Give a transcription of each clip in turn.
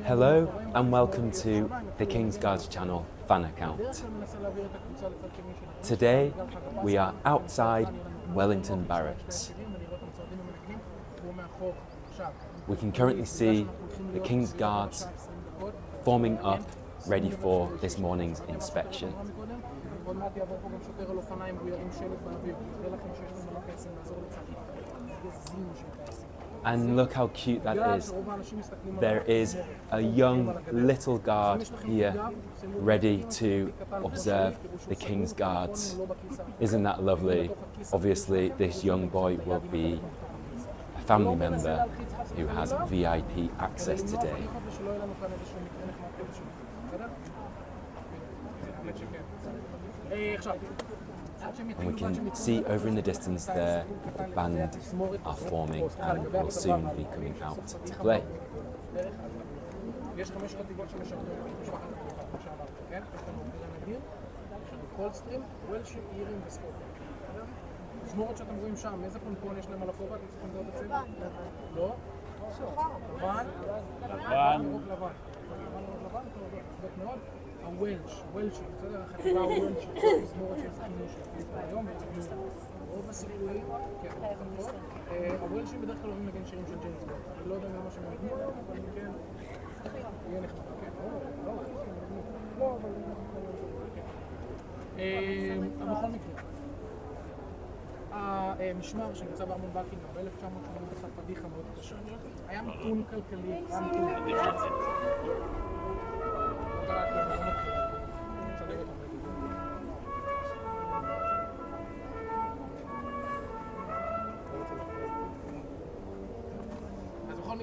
Hello and welcome to the King's Guards channel fan account. Today we are outside Wellington Barracks. We can currently see the King's Guards forming up ready for this morning's inspection. And look how cute that is. There is a young little guard here ready to observe the King's Guards. Isn't that lovely? Obviously this young boy will be a family member who has VIP access today. And we can see over in the distance there, the band are forming and will soon be coming out to play. הוולשים, בסדר? החטיבה הוולשית, מזמורת של כינוש היום, רוב הסיכויים, כן, הוולשים בדרך כלל אוהבים נגן שירים של ג'יימס בונד. אני לא יודע מה שהם נגנו, אבל כן, יהיה נחמד, כן? לא, אבל... בכל מקרה, המשמר שנמצא בארמון בקינגהאם ב-1981 פדיחה מאוד קשה. היה מיתון כלכלי, היה מיתון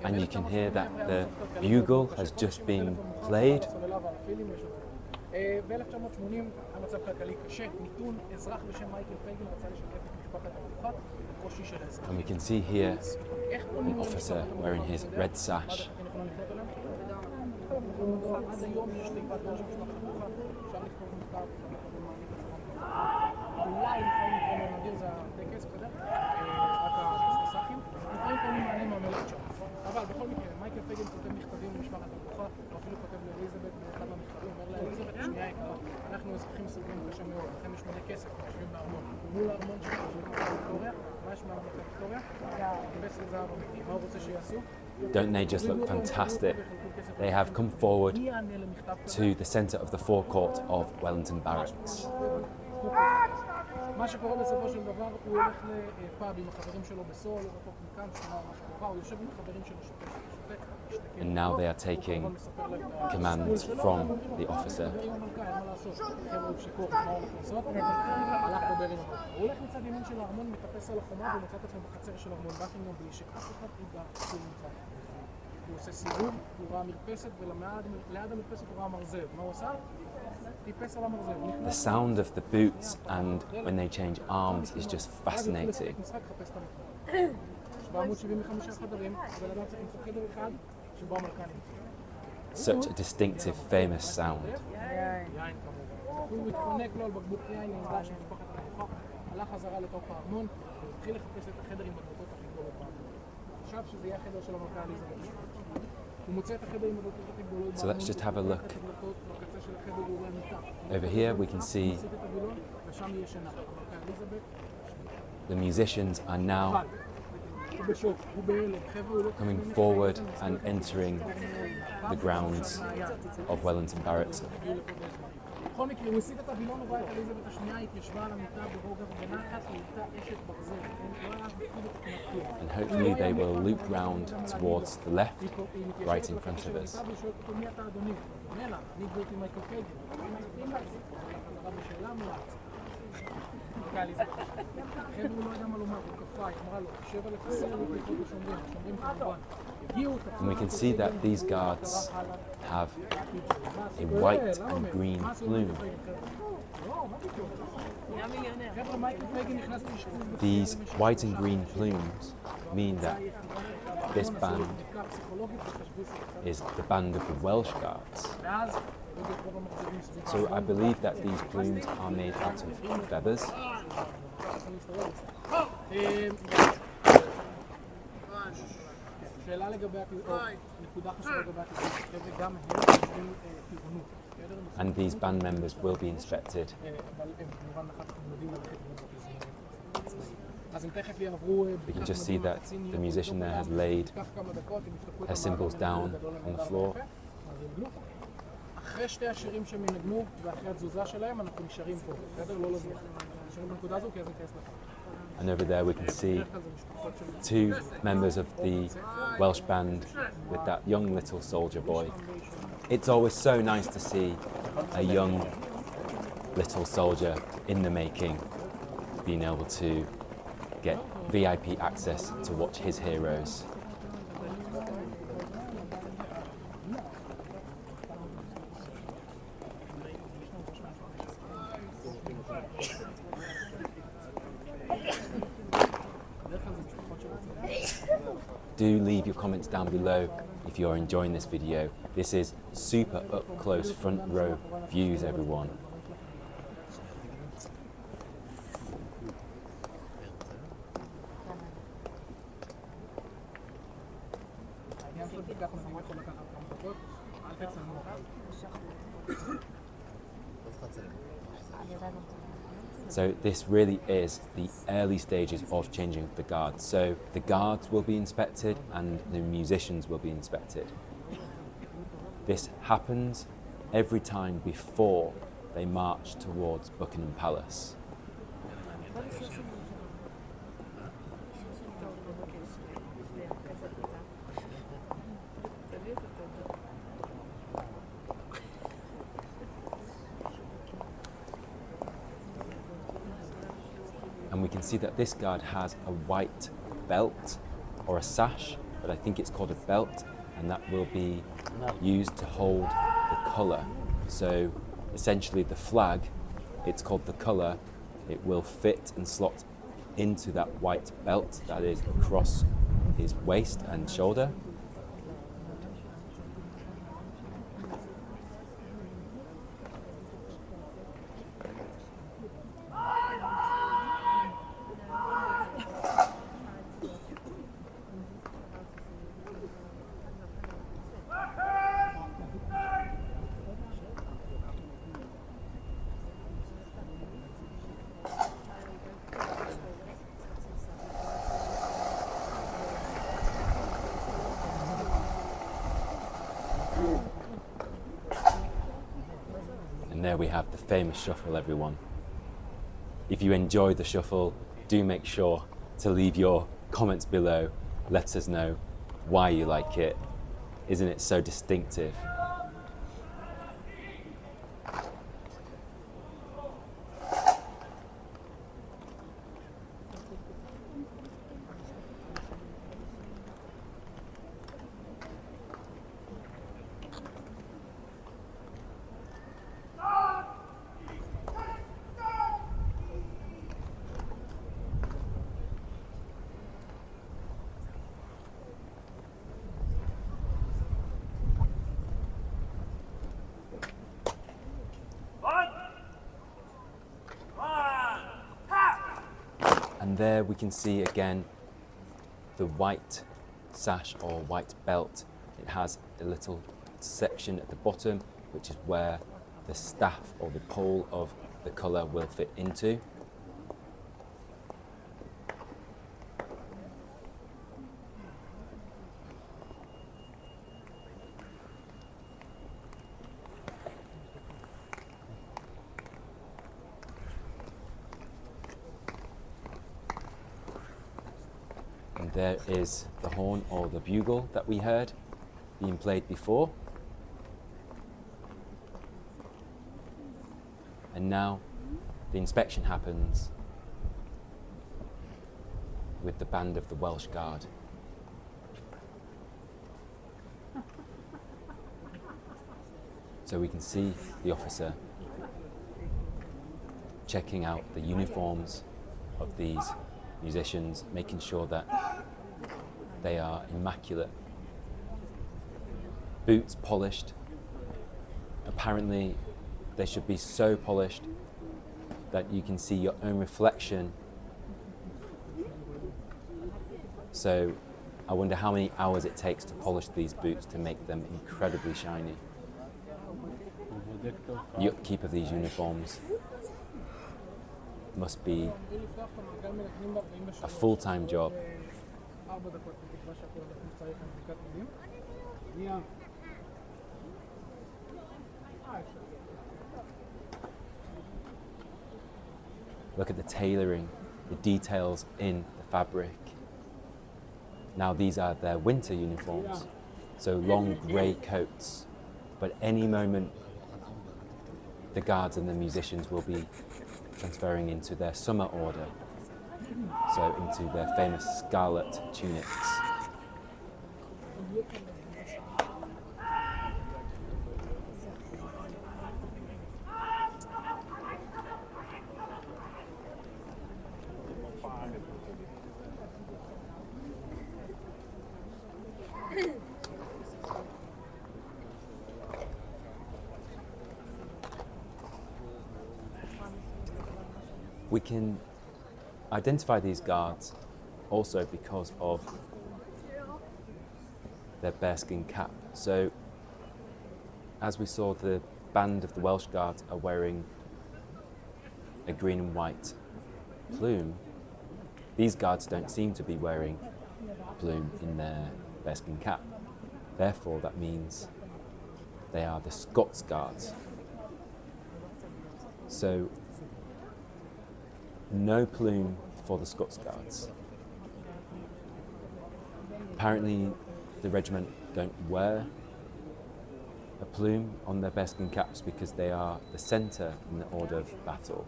And you can hear that the bugle has just been played. ב-1980 המצב כלכלי קשה, מיתון אזרח בשם מייקל פייגן רצה לשתף את משפחת המלוכה בקושי של האזרח. And we can see here an officer wearing his red sash. עד היום יש תיבת דואר של משפחת המלוכה, אפשר לכתוב מכתב, אולי לפעמים קוראים נדיר זה הטקס, בסדר? רק הסטסחים, לפעמים קוראים מענה מהמלך שם. אבל בכל מקרה, מייקל פייגן כותב מכתבים למשפחת המלוכה, הוא אפילו כותב לאליזבת באחד מהמכתבים, אומר לה, אליזבת השנייה יקרה, אנחנו אזרחים סובלים קשה מאוד, לכם יש מלא כסף, יושבים בארמון. מול הארמון שלנו, ויקטוריה, מה יש מהמלכה ויקטוריה? כבש לזהב אמיתי, מה הוא רוצה שיעשו? Don't they just look fantastic? They have come forward to the centre of the forecourt of Wellington Barracks. מה שקורה בסופו של דבר, הוא הולך לפאב עם החברים שלו בסול, הוא רחוק מכאן, שכונה או משהו קורה, הוא יושב עם החברים שלו שוטף. And now they are taking commands from the officer. הוא הולך מצד ימין של הארמון, מטפס על החומה ומוצא את עצמו בחצר של ארמון בקינגהאם בלי שאף אחד ידע שהוא נמצא. הוא עושה סיבוב, הוא ראה מרפסת וליד המרפסת הוא ראה מרזב. מה הוא עשה? טיפס על המרזב. The sound of the boots and when they change arms is just fascinating. 775 חדרים, אבל אדם צריך למצוא חדר אחד שבו המלכה נמצא. Such a distinctive, famous sound. יין כמובן. הוא מתחונק לו על בקבוק יין, נרגש משפחת המלוכה, הלך חזרה לתוך הארמון, והתחיל לחפש את החדר עם הדלתות הכי גדולות בארמון. חשב שזה יהיה החדר של המלכה אליזבת. הוא מוצא את החדר עם הדלתות הכי גדולות בארמון. So let's just have a look. בקצה של החדר הוא רואה מיטה. Over here we can see ושם יהיה שינה. המלכה אליזבת. the musicians are now coming forward and entering the grounds of Wellington Barracks. בכל מקרה, הוא הסיט את הווילון, הוא ראה את אליזבת השנייה, התיישבה על המיטה ברוגע ובנחת, ואיתה אשת ברזל. And hopefully they will loop round towards the left, right in front of us. מי אתה אדוני? עונה לה, אני גברתי מייקל פייגן. חזרה בשאלה מועט. חבר'ה הוא לא יודע מה לומר, הוא קפא, היא אמרה לו, שב על הכיסא ולפחות לשומרים, השומרים כמובן. And we can see that these guards have a white and green plume. These white and green plumes mean that this band is the band of the Welsh Guards. So I believe that these plumes are made out of feathers. שאלה לגבי נקודה חשובה לגבי התזמון, וגם הם עושים טירונות. And these band members will be inspected. אבל הם כמובן אחר כך יודעים ללכת בתזמון עצמאי. אז הם תכף יעברו We can just see that the musician there has laid her cymbals down on the floor. אחרי שתי השירים שהם ינגנו ואחרי התזוזה שלהם אנחנו נשארים פה, בסדר? לא לזוז. נשארים בנקודה הזו כי אז ניכנס לך. And over there we can see two members of the Welsh band with that young little soldier boy. It's always so nice to see a young little soldier in the making, being able to get VIP access to watch his heroes. Do leave your comments down below if you're enjoying this video. This is super up close front row views, everyone. So this really is the early stages of changing the guards. So the guards will be inspected and the musicians will be inspected. This happens every time before they march towards Buckingham Palace. And we can see that this guard has a white belt or a sash, but I think it's called a belt, and that will be used to hold the colour. So essentially the flag, it's called the colour, it will fit and slot into that white belt that is across his waist and shoulder. And there we have the famous shuffle, everyone. If you enjoy the shuffle, do make sure to leave your comments below. Let us know why you like it. Isn't it so distinctive? And there we can see again the white sash or white belt. It has a little section at the bottom, which is where the staff or the pole of the colour will fit into. And there is the horn or the bugle that we heard being played before. And now the inspection happens with the band of the Welsh Guard. So we can see the officer checking out the uniforms of these musicians, making sure that they are immaculate. Boots polished. Apparently they should be so polished that you can see your own reflection. So I wonder how many hours it takes to polish these boots to make them incredibly shiny. The upkeep of these uniforms must be a full-time job. Look at the tailoring, the details in the fabric. Now these are their winter uniforms, so long grey coats, but any moment the guards and the musicians will be transferring into their summer order, so into their famous scarlet tunics. We can identify these guards also because of their bearskin cap. So, as we saw, the band of the Welsh Guards are wearing a green and white plume. These guards don't seem to be wearing a plume in their bearskin cap. Therefore, that means they are the Scots Guards. So, no plume for the Scots Guards. Apparently, the regiment don't wear a plume on their bearskin caps because they are the centre in the order of battle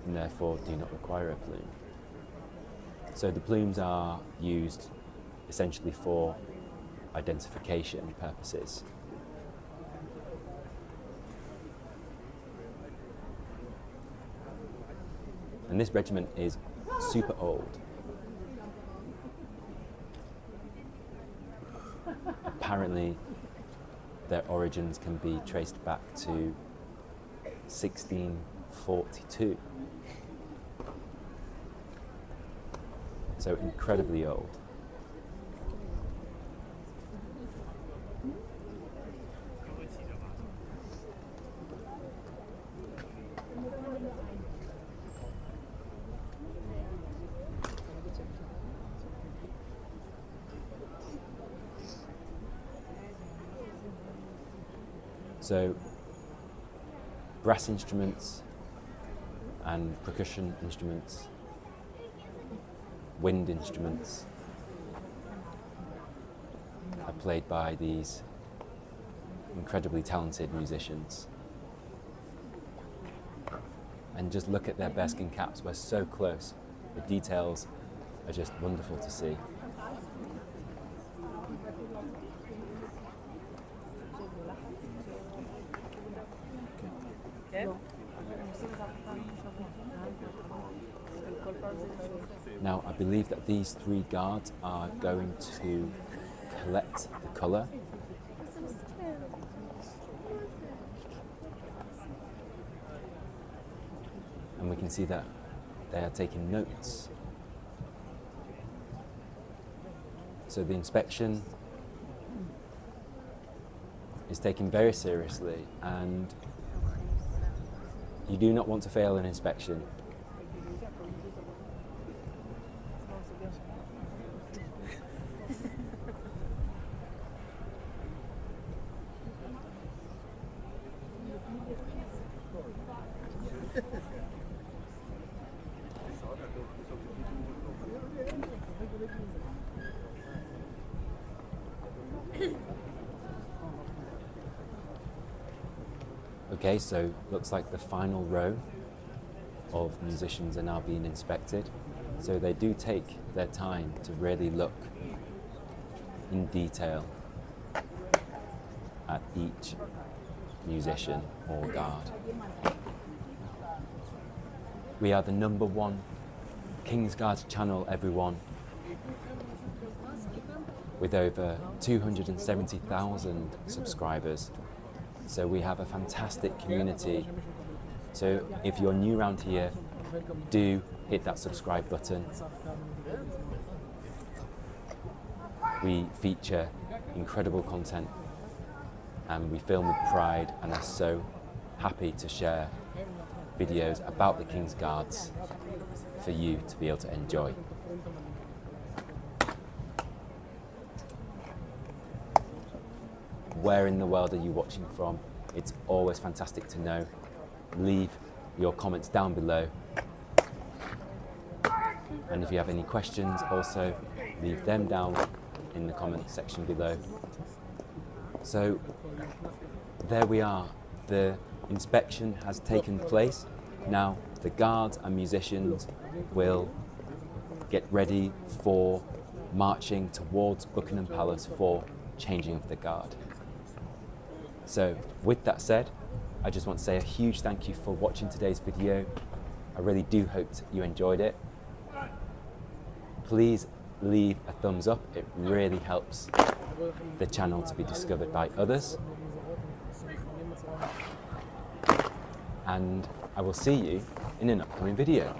and therefore do not require a plume. So the plumes are used essentially for identification purposes. And this regiment is super old. Apparently, their origins can be traced back to 1642. So incredibly old. So, brass instruments and percussion instruments, wind instruments are played by these incredibly talented musicians. And just look at their bearskin caps, we're so close. The details are just wonderful to see. Now, I believe that these three guards are going to collect the colour. And we can see that they are taking notes. So the inspection is taken very seriously, and you do not want to fail an inspection. Okay, so looks like the final row of musicians are now being inspected. So they do take their time to really look in detail at each musician or guard. We are the #1 King's Guards channel, everyone, with over 270,000 subscribers. So we have a fantastic community. So if you're new around here, do hit that subscribe button. We feature incredible content and we film with pride and are so happy to share videos about the King's Guards for you to be able to enjoy. Where in the world are you watching from? It's always fantastic to know. Leave your comments down below. And if you have any questions, also leave them down in the comment section below. So there we are. The inspection has taken place. Now the guards and musicians will get ready for marching towards Buckingham Palace for changing of the guard. So with that said, I just want to say a huge thank you for watching today's video. I really do hope you enjoyed it. Please leave a thumbs up. It really helps the channel to be discovered by others. And I will see you in an upcoming video.